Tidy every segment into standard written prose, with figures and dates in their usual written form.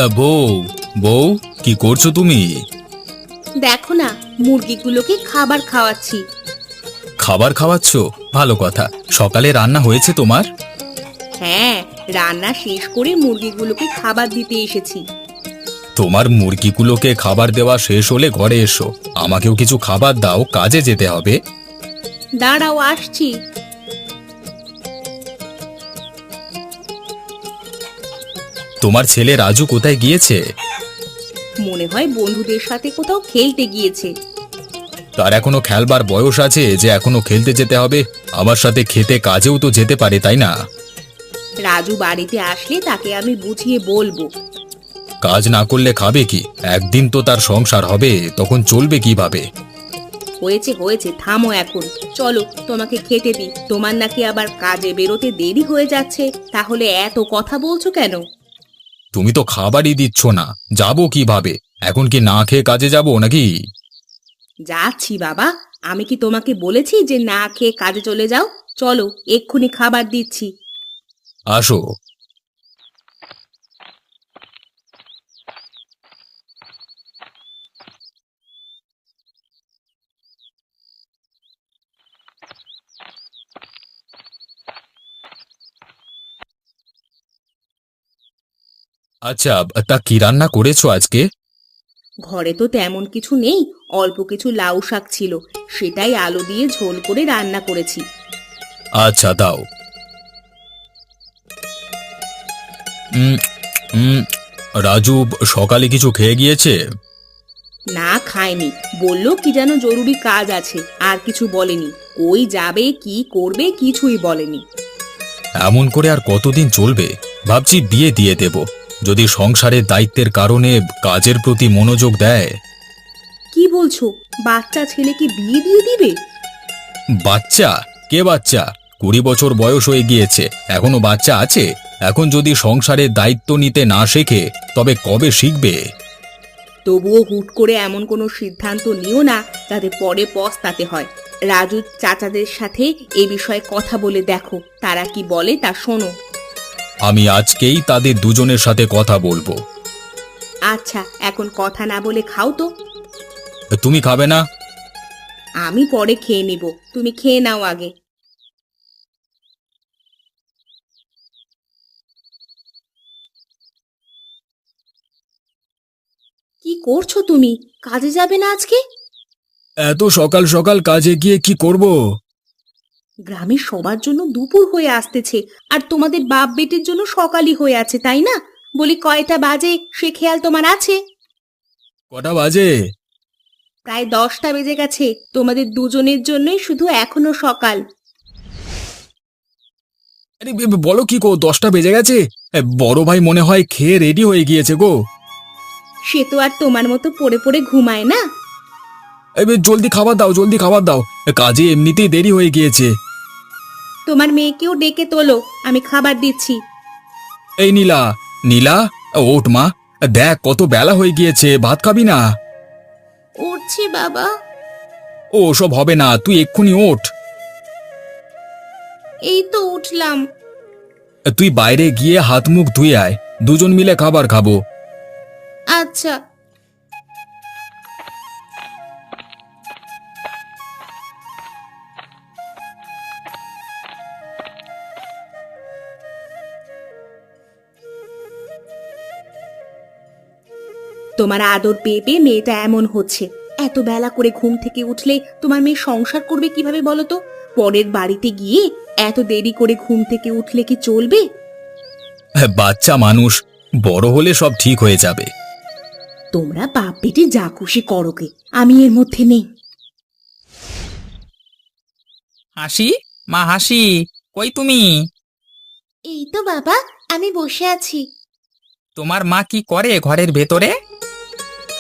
বউ, বউ, কি করছো তুমি? দেখো না, মুরগিগুলোকে খাবার খাওয়াচ্ছি। খাবার খাওয়াচ্ছ? ভালো কথা। সকালে রান্না হয়েছে তোমার? হ্যাঁ, রান্না শেষ করে মুরগিগুলোকে খাবার দিতে এসেছি। তোমার মুরগিগুলোকে খাবার দেওয়া শেষ হলে ঘরে এসো, আমাকেও কিছু খাবার দাও, কাজে যেতে হবে। দাঁড়াও, আসছি। তোমার ছেলে রাজু কোথায় গিয়েছে? মনে হয় বন্ধুদের সাথে কোথাও খেলতে গিয়েছে। তার এখনো খেলবার বয়স আছে যে এখনো খেলতে যেতে হবে? আমার সাথে খেতে কাজেও তো যেতে পারে, তাই না? রাজু বাড়িতে আসলে তাকে আমি বুঝিয়ে বলবো। কাজ না করলে খাবে কি? একদিন তো তার সংসার হবে, তখন চলবে কিভাবে? হয়েছে হয়েছে, থামো এখন। চলো, তোমাকে খেতে দিই। তোমার নাকি আবার কাজে বেরোতে দেরি হয়ে যাচ্ছে, তাহলে এত কথা বলছো কেন? তুমি তো খাবারই দিচ্ছ না, যাবো কিভাবে? এখন কি না খেয়ে কাজে যাবো নাকি? যাচ্ছি বাবা। আমি কি তোমাকে বলেছি যে না খেয়ে কাজে চলে যাও? চলো, এক্ষুনি খাবার দিচ্ছি। আসো। আচ্ছা, তা কি রান্না করেছো আজকে? ঘরে তো তেমন কিছু নেই, অল্প কিছু লাউ শাক ছিল, সেটাই আলু দিয়ে ঝোল করে রান্না করেছি। আচ্ছা, দাও। উম, উম, রাজু সকালে কিছু খেয়ে গিয়েছে? না, খায়নি। বললো কি যেন জরুরি কাজ আছে, আর কিছু বলেনি। কই যাবে, কি করবে, কিছুই বলেনি। এমন করে আর কতদিন চলবে? ভাবছি বিয়ে দিয়ে দেব, যদি সংসারের দায়িত্বের কারণে কাজের প্রতি মনোযোগ দেয়। কি বলছো? বাচ্চা ছেলেকে বিয়ে দিয়ে দিবে? বাচ্চা? কে বাচ্চা? 20 বছর বয়স হয়ে গিয়েছে, এখনো বাচ্চা আছে? এখন যদি সংসারের দায়িত্ব নিতে না শেখে, তবে কবে শিখবে? তবুও হুট করে এমন কোনো সিদ্ধান্ত নিও না যাতে পরে পস্তাতে হয়। রাজু চাচাদের সাথে এ বিষয়ে কথা বলে দেখো, তারা কি বলে তা শোনো। আমি আজকেই তাদের দুজনের সাথে কথা বলবো। আচ্ছা, এখন কথা না বলে খাও তো। তুমি খাবে না? আমি পরে খেয়ে নিব, তুমি খেয়ে নাও আগে। কি করছো তুমি? কাজে যাবে না আজকে? এত সকাল সকাল কাজে গিয়ে কি করব? গ্রামের সবার জন্য দুপুর হয়ে আসতেছে, আর তোমাদের বাপ বেটির জন্য সকালই হয়ে আছে, তাই না? বলি, কয়টা বাজে সে খেয়াল তোমার আছে? কটা বাজে? প্রায় 10টা বেজে গেছে। তোমাদের দুজনের জন্যই শুধু এখনো সকাল। আরে বলো কি গো, 10টা বেজে গেছে? বড় ভাই মনে হয় খেয়ে রেডি হয়ে গিয়েছে গো। সে তো আর তোমার মতো পড়ে পড়ে ঘুমায় না। জলদি খাবার দাও, জলদি খাবার দাও, কাজে এমনিতেই দেরি হয়ে গিয়েছে। তোমার মেয়েকেও ডেকে তোলো, আমি খাবার দিচ্ছি। এই নীলা, নীলা, ওঠ মা, দেখ কত বেলা হয়ে গিয়েছে, ভাত খাবি না? উঠছি বাবা। ও সব হবে না, তুই এক্ষুনি ওঠ। এই তো উঠলাম। তুই বাইরে গিয়ে হাত মুখ ধুয়ে আয়, দুজন মিলে খাবার খাবো। আচ্ছা। তোমার আদর পেয়ে পেয়ে মেয়েটা এমন হচ্ছে। এত বেলা করে ঘুম থেকে উঠলে তোমার মেয়ে সংসার করবে কিভাবে বলো তো? পরের বাড়িতে গিয়ে এত দেরি করে ঘুম থেকে উঠলে কি চলবে? বাচ্চা মানুষ, বড় হলে সব ঠিক হয়ে যাবে। তোমরা বাপ বেটি যা খুশি করো গে, আমি এর মধ্যে নেই। হাসি, মা হাসি, কই তুমি? এই তো বাবা, আমি বসে আছি। তোমার মা কি করে ঘরের ভেতরে?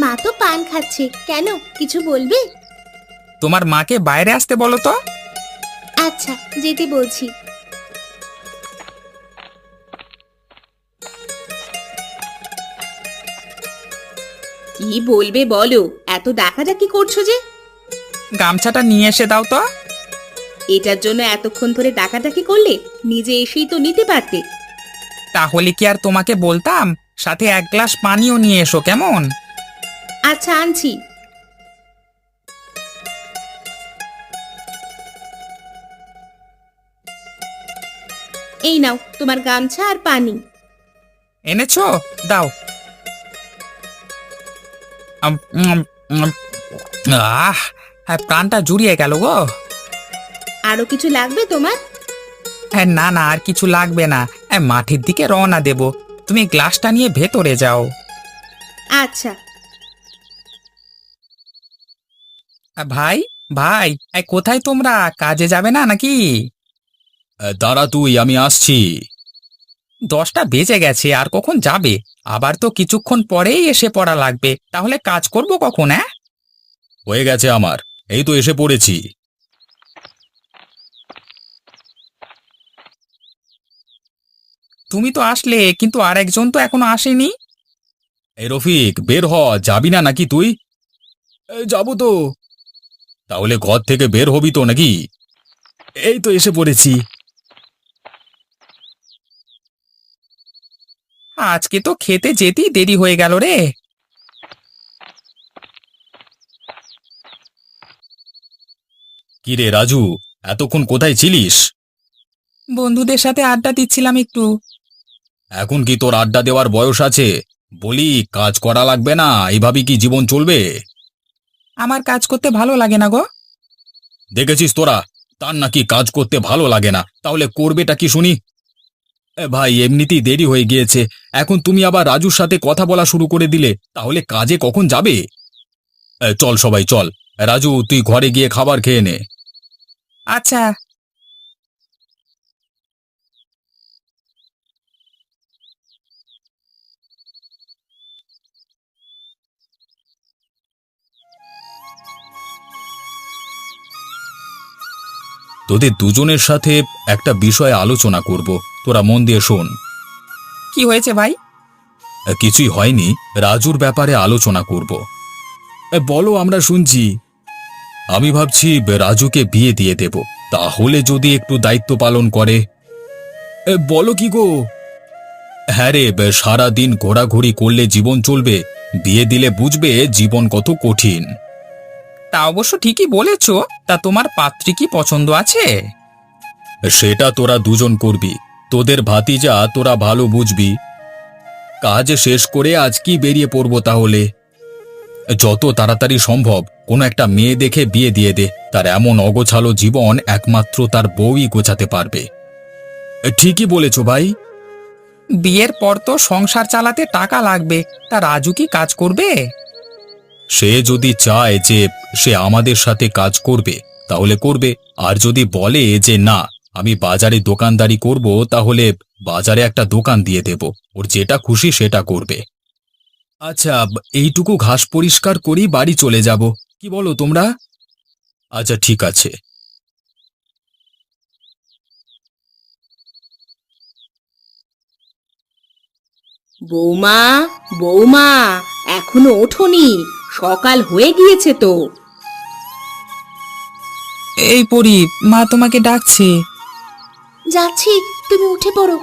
মা তো পান খাচ্ছে। কেন, কিছু বলবে? তোমার মাকে বাইরে আসতে বলো তো। আচ্ছা, যেতে বলছি। কি বলবে বলো? এত ডাকাডাকি করছো যে? গামছাটা নিয়ে এসে দাও তো। এটার জন্য এতক্ষণ ধরে ডাকাডাকি করলে? নিজে এসেই তো নিতে পারতে। তাহলে কি আর তোমাকে বলতাম সাথে এক গ্লাস পানিও নিয়ে এসো কেমন? আচ্ছা, আনছি। এই নাও তোমার গামছা আর পানি। এনেছো? দাও। আম, উম, উম, হ্যাঁ, প্রাণটা জুড়িয়ে গেল গো। আরো কিছু লাগবে তোমার? হ্যাঁ, না না, আর কিছু লাগবে না। মাঠের দিকে রওনা দেব, তুমি গ্লাসটা নিয়ে ভেতরে যাও। আচ্ছা। ভাই, ভাই, কোথায় তোমরা? কাজে যাবে না নাকি? দাঁড়া তুই, আমি আসছি। 10টা বেজে গেছে, আর কখন যাবে? আবার তো কিছুক্ষণ পরেই এসে পড়া লাগবে, তাহলে কাজ করব কখন? হ্যাঁ, হয়ে গেছে আমার, এই তো এসে পড়েছি। তুমি তো আসলে, কিন্তু আর একজন তো এখনো আসেনি। এই রফিক, বের হ, যাবি না নাকি তুই? যাবো তো। তাহলে ঘর থেকে বের হবি তো নাকি? এই তো এসে পড়েছি। আজকে তো খেতে যেতেই দেরি হয়ে গেল রে। কি রে রাজু, এতক্ষণ কোথায় ছিলিস? বন্ধুদের সাথে আড্ডা দিচ্ছিলাম একটু। এখন কি তোর আড্ডা দেওয়ার বয়স আছে? বলি, কাজ করা লাগবে না, এইভাবে কি জীবন চলবে? আমার কাজ করতে ভালো লাগে না গো। দেখেছিস তোরা, তার নাকি কাজ করতে ভালো লাগে না, তাহলে করবেটা কি শুনি? ভাই, এমনিতেই দেরি হয়ে গিয়েছে, এখন তুমি আবার রাজুর সাথে কথা বলা শুরু করে দিলে, তাহলে কাজে কখন যাবে? চল সবাই চল। রাজু, তুই ঘরে গিয়ে খাবার খেয়ে নে। আচ্ছা। তোদের দুজনের সাথে একটা বিষয়ে আলোচনা করব, তোরা মন দিয়ে শোন। কি হয়েছে ভাই? কিছুই হয়নি, রাজুর ব্যাপারে আলোচনা করব। বলো, আমরা শুনছি। আমি ভাবছি রাজুকে বিয়ে দিয়ে দেব, তাহলে যদি একটু দায়িত্ব পালন করে। বলো কি গো? হ্যাঁ রে, সারা দিন ঘোরাঘুরি করলে জীবন চলবে? বিয়ে দিলে বুঝবে জীবন কত কঠিন। তা অবশ্য ঠিকই বলেছ। তা তোমার পাত্রী কি পছন্দ আছে? সেটা তোরা দুজন করবি, তোদের ভাতিজা তোরা ভালো বুঝবি। কাজ শেষ করে আজকেই বেরিয়ে পড়বো তাহলে। যত তাড়াতাড়ি সম্ভব কোনো একটা মেয়ে দেখে বিয়ে দিয়ে দে, তার এমন অগোছালো জীবন একমাত্র তার বউই গোছাতে পারবে। ঠিকই বলেছ ভাই। বিয়ের পর তো সংসার চালাতে টাকা লাগবে, তা রাজু কি কাজ করবে? সে যদি চায় যে সে আমাদের সাথে কাজ করবে তাহলে করবে, আর যদি বলে যে না, আমি বাজারে দোকানদারি করব, তাহলে বাজারে একটা দোকান দিয়ে দেব, ওর যেটা খুশি সেটা করবে। আচ্ছা, এইটুকু ঘাস পরিষ্কার করি বাড়ি চলে যাব, কি বলো তোমরা? আচ্ছা, ঠিক আছে। বৌমা, বৌমা, এখনো ওঠোনি? সকাল হয়ে গিয়েছে তো। এই পরি, মা তোমাকে ডাকছে। যাচ্ছি, তুমি উঠে পড়ো।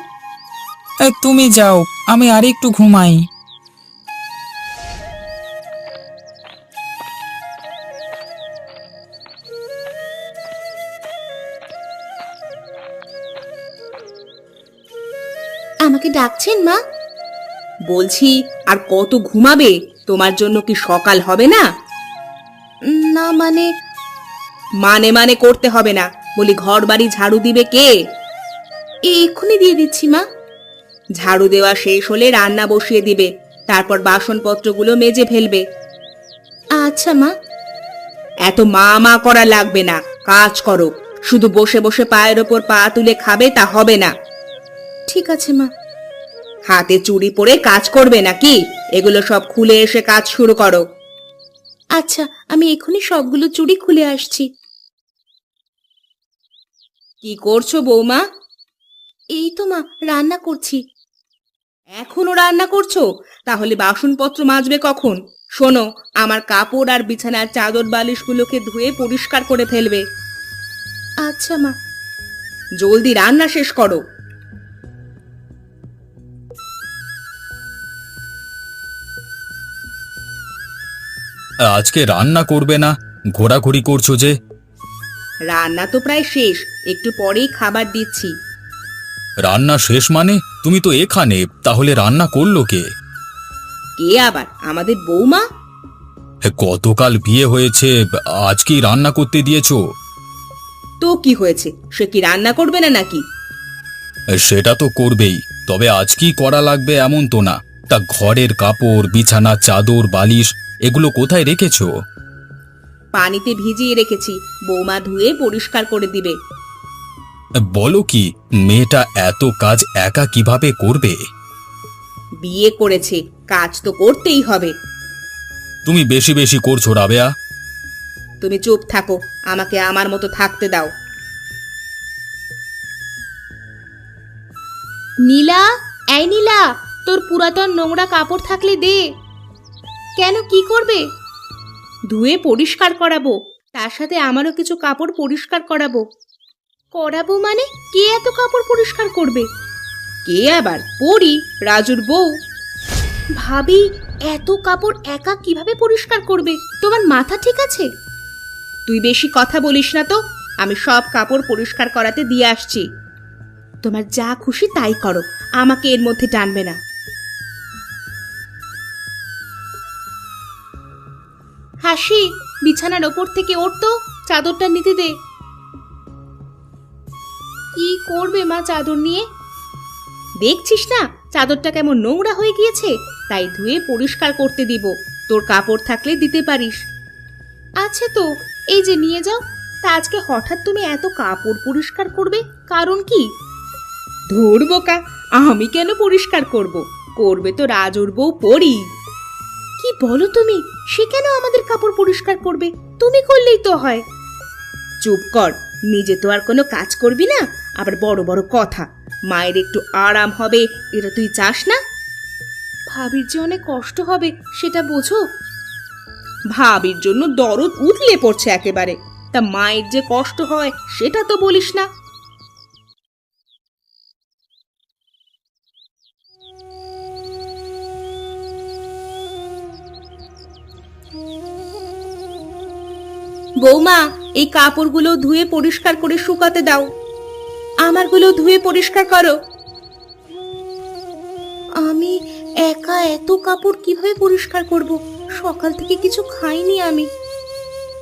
তুমি যাও, আমি আর একটু ঘুমাই। আমাকে ডাকছেন মা? বলছি, আর কত ঘুমাবে? তোমার জন্য কি সকাল হবে না? না মানে? মানে মানে করতে হবে না, বলি ঘর বাড়ি ঝাড়ু দিবে কে? এক্ষুনি দিয়ে দিচ্ছি মা। ঝাড়ু দেওয়া শেষ হলে রান্না বসিয়ে দিবে, তারপর বাসনপত্রগুলো মেজে ফেলবে। আচ্ছা মা। এত মা মা করা লাগবে না, কাজ করো। শুধু বসে বসে পায়ের ওপর পা তুলে খাবে তা হবে না। ঠিক আছে মা। হাতে চুড়ি পরে কাজ করবে নাকি? এগুলো সব খুলে এসে কাজ শুরু করো। আচ্ছা, আমি এখনই সবগুলো চুড়ি খুলে আসছি। কি করছো বৌমা? এই তো মা, রান্না করছি। এখনো রান্না করছো? তাহলে বাসনপত্র মাজবে কখন? শোনো, আমার কাপড় আর বিছানার চাদর বালিশগুলোকে ধুয়ে পরিষ্কার করে ফেলবে। আচ্ছা মা। জলদি রান্না শেষ করো। আজকে রান্না করবে না? ঘোরাঘুরি করছো যে? রান্না তো প্রায় শেষ, একটু পরেই খাবার দিচ্ছি। রান্না শেষ মানে? তুমি তো এখানে, তাহলে রান্না করলো কে? কে আবার? আমাদের বৌমা। গতকাল বিয়ে হয়েছে, আজকেই রান্না করতে দিয়েছো? তো কি হয়েছে, সে কি রান্না করবে না নাকি? সেটা তো করবেই, তবে আজকেই করা লাগবে এমন তো না। তা ঘরের কাপড়, বিছানা, চাদর, বালিশ এগুলো কোথায় রেখেছো? পানিতে ভিজিয়ে রেখেছি, বৌমা ধুয়ে পরিষ্কার করে দিবে। বলো কি, মেয়েটা এত কাজ একা কিভাবে করবে? বিয়ে করেছে, কাজ তো করতেই হবে। তুমি বেশি বেশি করছো রাবেয়া। তুমি চুপ থাকো, আমাকে আমার মতো থাকতে দাও। নীলা, এই নীলা, তোর পুরাতন নোংরা কাপড় থাকলে দে। কেন, কি করবে? ধুয়ে পরিষ্কার করাবো, তার সাথে আমারও কিছু কাপড় পরিষ্কার করাবো। করাবো মানে? কে এত কাপড় পরিষ্কার করবে? কে আবার? পরি, রাজুর বউ। ভাবি, এত কাপড় একা কিভাবে পরিষ্কার করবে? তোমার মাথা ঠিক আছে? তুই বেশি কথা বলিস না তো, আমি সব কাপড় পরিষ্কার করাতে দিয়ে আসছি। তোমার যা খুশি তাই করো, আমাকে এর মধ্যে টানবে না। হাসি, বিছানার ওপর থেকে ওঠ তো, চাদরটা নিতে দে। কি করবে মা চাদর নিয়ে? দেখছিস না চাদরটা কেমন নোংরা হয়ে গিয়েছে, তাই ধুয়ে পরিষ্কার করতে দিব। তোর কাপড় থাকলে দিতে পারিস। আছে তো, এই যে নিয়ে যাও। তা আজকে হঠাৎ তুমি এত কাপড় পরিষ্কার করবে, কারণ কি? ধুর বোকা, আমি কেন পরিষ্কার করব? করবে তো রাজুর বউ পরি। কি বলো তুমি? সে কেন আমাদের কাপড় পরিষ্কার করবে? তুমি করলেই তো হয়। চুপ কর, নিজে তো আর কোনো কাজ করবি না, আবার বড় বড় কথা। মায়ের একটু আরাম হবে, এটা তুই চাস না? ভাবির যে অনেক কষ্ট হবে, সেটা বোঝো। ভাবির জন্য দরদ উতলে পড়ছে একেবারে, তা মায়ের যে কষ্ট হয় সেটা তো বলিস না। বৌমা, এই কাপড়গুলো ধুয়ে পরিষ্কার করে শুকাতে দাও। আমারগুলো ধুয়ে পরিষ্কার করো। আমি একা এত কাপড় কিভাবে পরিষ্কার করব? সকাল থেকে কিছু খাইনি আমি।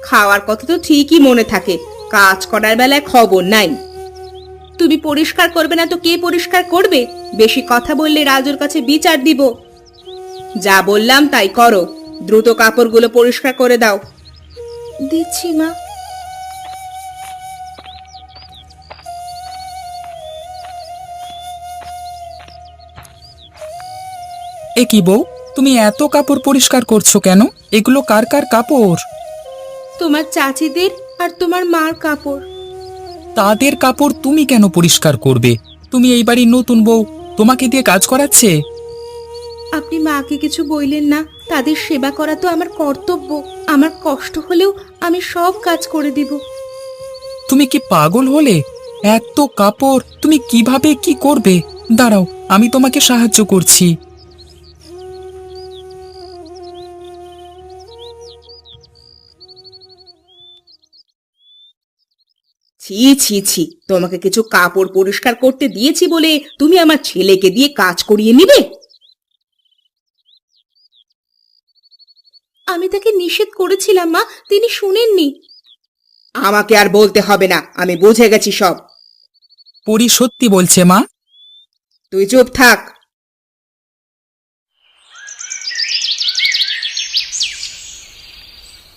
খাওয়ার কথা তো ঠিকই মনে থাকে, কাজ করার বেলায় খবর নাই। তুমি পরিষ্কার করবে না তো কে পরিষ্কার করবে? বেশি কথা বললে রাজুর কাছে বিচার দিব। যা বললাম তাই করো, দ্রুত কাপড়গুলো পরিষ্কার করে দাও। দিচ্ছি মা। এ কি বউ, তুমি এত কাপড় পরিষ্কার করছো কেন? এগুলো কার কার কাপড়? তোমার চাচিদের আর তোমার মার কাপড়। তাদের কাপড় তুমি কেন পরিষ্কার করবে? তুমি এই বাড়ির নতুন বউ, তোমাকে দিয়ে কাজ করাচ্ছে? আপনি মাকে কিছু বললেন না, তাদের সেবা করা তো আমার কর্তব্য। আমার কষ্ট হলেও আমি সব কাজ করে দিব। তুমি কি পাগল হলে? এত কাপড় তুমি কিভাবে কি করবে? দাঁড়াও, আমি তোমাকে সাহায্য করছি। ছি ছি ছি, তোমাকে কিছু কাপড় পরিষ্কার করতে দিয়েছি বলে তুমি আমার ছেলেকে দিয়ে কাজ করিয়ে নিবে? আমি তাকে নিষেধ করেছিলাম মা, তিনি শুনেননি। আমাকে আর বলতে হবে না, আমি বুঝে গেছি সব। পরি সত্যি বলছে মা। তুই চুপ থাক।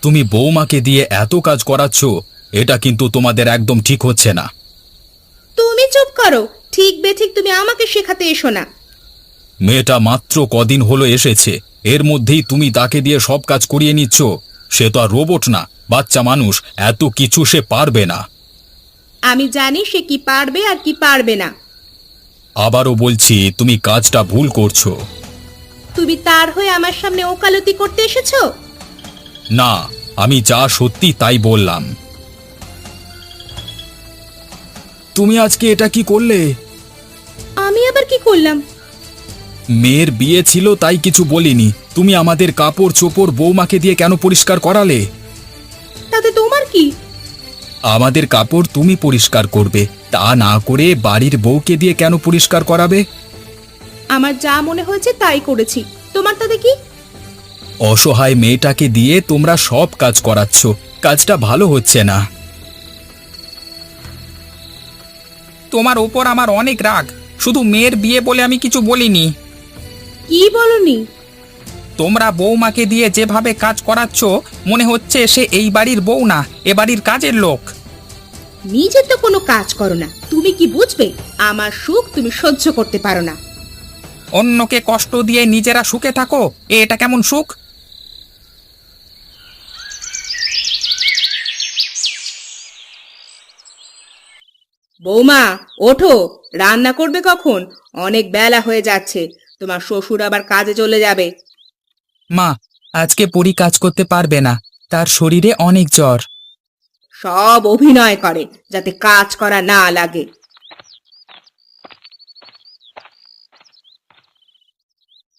তুমি বৌমাকে দিয়ে এত কাজ করাচ্ছ, এটা কিন্তু তোমাদের একদম ঠিক হচ্ছে না। তুমি চুপ করো, ঠিক বেঠিক তুমি আমাকে শেখাতে এসো না। মেয়েটা মাত্র কদিন হলো এসেছে, এর মধ্যেই তুমি তাকে দিয়ে সব কাজ করিয়ে নিচ্ছ। সে তো আর রোবট না, বাচ্চা মানুষ, এত কিছু সে পারবে না। আমি জানি সে কি পারবে আর কি পারবে না। আবারও বলছি, তুমি কাজটা ভুল করছো। তুমি তার হয়ে আমার সামনে ওকালতি করতে এসেছো? না, আমি যা সত্যি তাই বললাম। তুমি আজকে এটা কি করলে? আমি আবার কি করলাম? মেয়ের বিয়ে ছিল তাই কিছু বলিনি, তুমি আমাদের কাপড় চোপড় বৌমাকে দিয়ে কেন পরিষ্কার করালে? তাতে তোমার কি? আমাদের কাপড় তুমি পরিষ্কার করবে, তা না করে বাড়ির বউকে দিয়ে কেন পরিষ্কার করাবে? আমার যা মনে হয়েছে তাই করেছি, তোমার তাতে কি? অসহায় মেয়েটাকে দিয়ে তোমরা সব কাজ করাচ্ছ, কাজটা ভালো হচ্ছে না। তোমার ওপর আমার অনেক রাগ। শুধু মেয়ের বিয়ে বলে আমি কিছু বলিনি। কি বলনি? তোমরা বৌমাকে দিয়ে যেভাবে কাজ করাচ্ছ, মনে হচ্ছে সে এই বাড়ির বউ না, এ বাড়ির কাজের লোক। নিজে তো কোনো কাজ করো না, তুমি কি বুঝবে? আমার সুখ তুমি সহ্য করতে পারো না। অন্যকে কষ্ট দিয়ে নিজেরা সুখে থাকো, এটা কেমন সুখ? বৌমা, ওঠো, রান্না করবে কখন? অনেক বেলা হয়ে যাচ্ছে, তোমার শ্বশুর আবার কাজে চলে যাবে। মা, আজকে পরি কাজ করতে পারবে না, তার শরীরে অনেক জ্বর। সব অভিনয় করে যাতে কাজ করা না লাগে।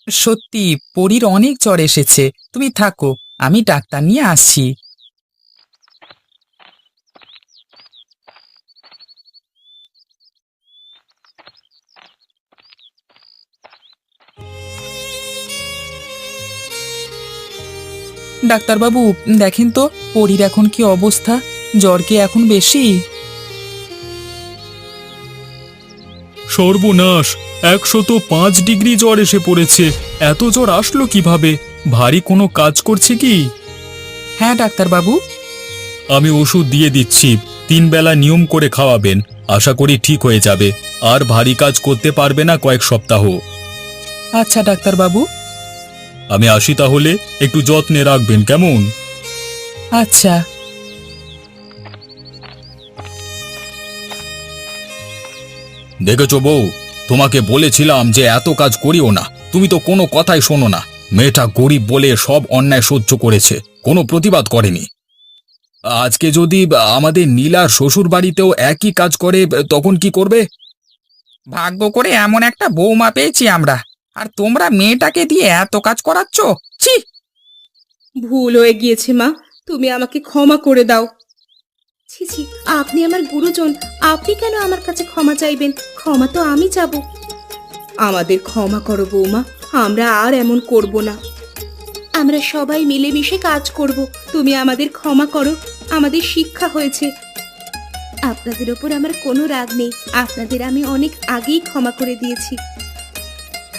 সত্যি পরির অনেক জ্বর এসেছে, তুমি থাকো, আমি ডাক্তার নিয়ে আসছি। ডাক্তারবাবু, দেখেন তো পরির এখন কি অবস্থা? জ্বর কি এখন বেশি? সর্বনাশ, 105 ডিগ্রি জ্বর এসে পড়েছে। এত জ্বর আসলো কিভাবে? ভারী কোনো কাজ করছে কি? হ্যাঁ ডাক্তারবাবু। আমি ওষুধ দিয়ে দিচ্ছি, 3 বেলা নিয়ম করে খাওয়াবেন, আশা করি ঠিক হয়ে যাবে। আর ভারী কাজ করতে পারবে না কয়েক সপ্তাহ। আচ্ছা ডাক্তারবাবু। আমি আসি তাহলে, একটু যত্নে রাখবেন কেমন? আচ্ছা। দেখেছো বউ, তোমাকে বলেছিলাম যে এত কাজ করিও না, তুমি তো কোনো কথাই শোনো না। মেয়েটা গরিব বলে সব অন্যায় সহ্য করেছে, কোনো প্রতিবাদ করেনি। আজকে যদি আমাদের নীলার শ্বশুর বাড়িতেও একই কাজ করে, তখন কি করবে? ভাগ্য করে এমন একটা বৌমা পেয়েছি আমরা, আর তোমরা মেয়েটাকে দিয়ে এত কাজ করাচ্ছ। ছি! ভুল হয়ে গিয়েছে মা, তুমি আমাকে ক্ষমা করে দাও। ছি ছি, আপনি আমার গুরুজন, আপনি কেন আমার কাছে ক্ষমা চাইবেন? ক্ষমা তো আমি চাবো। আমাদের ক্ষমা করো বৌমা, আমরা আর এমন করব না। আমরা সবাই মিলেমিশে কাজ করব, তুমি আমাদের ক্ষমা করো, আমাদের শিক্ষা হয়েছে। আপনাদের ওপর আমার কোনো রাগ নেই, আপনাদের আমি অনেক আগেই ক্ষমা করে দিয়েছি।